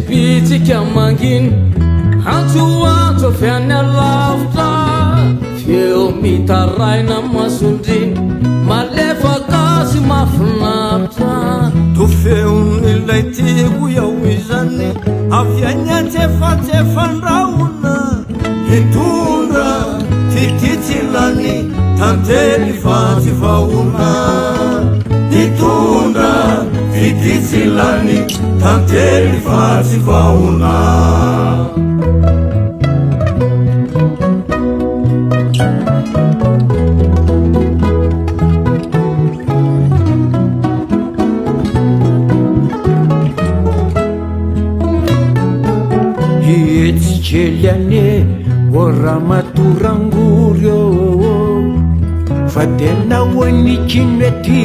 Pitsika manginy antsoantso fiany alavitra feo mitaraina masondriny malefaka sy mafinaritra to feon'ilay tiako iaho izany avy any antsefatsefandraona hitondra fititsilany tantely fatyvaona hitondra fititsilany tantely fatyvaona hietsikelyane oramatorangoryo fa tena hoanikino ety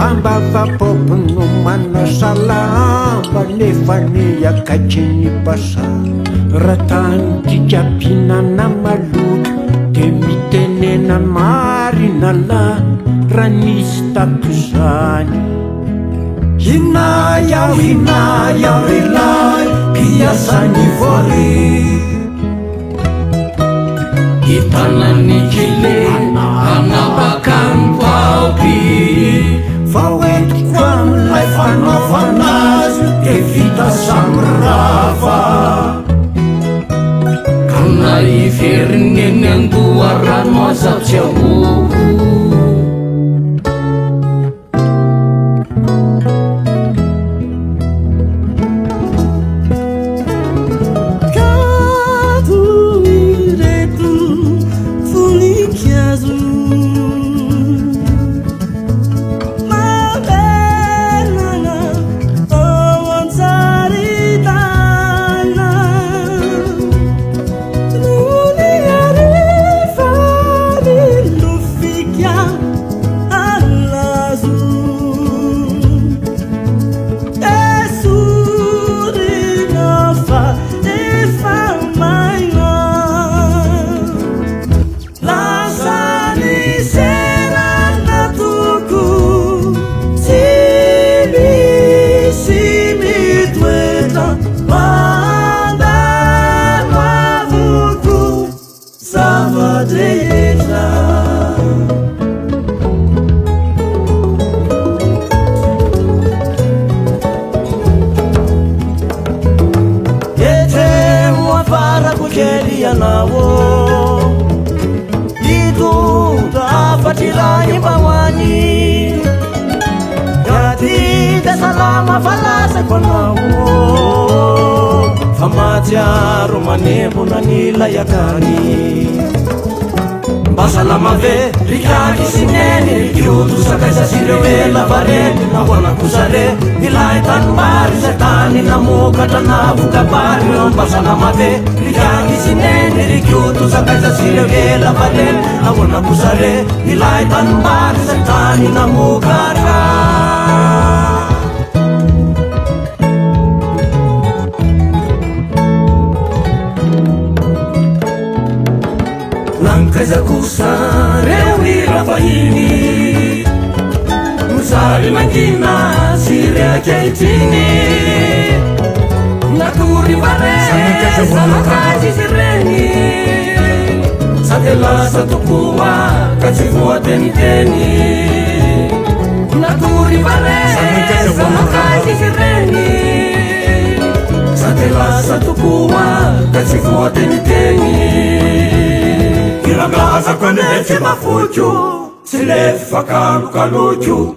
ambavapopino manasalamba nefa ny akatriny pasa ratany tikapinana maloto de mitenena marina la raha nisy tako zany hinayao relay piasany vory hitanany kile anapakany paoky fa oetiko amilay fanaovanazy de vita samirafa kana iverineny andoha rano azatsy amoho famatiaro manembona ny layakany mbasalama ve rikaky sineny rikioto sakaisa sireo elavareny nahoanakosare nilay tanimbary zay tany namokatra navokabary mbasalama ve rikaky sineny rikioto sakaisa sireo elavareny nahoanakosare nilay tanimbary zay tany namokatra Kazakusa rewi rafahini Musari mangina siria kaitini Nakuri vare sama kaji sireni Satela satukua kachivua teni teni Nakuri vare sama kaji sireni Satela satukua kachivua teni teni Kiragaza kwenye mafuchu Silefi fakalu kaluchu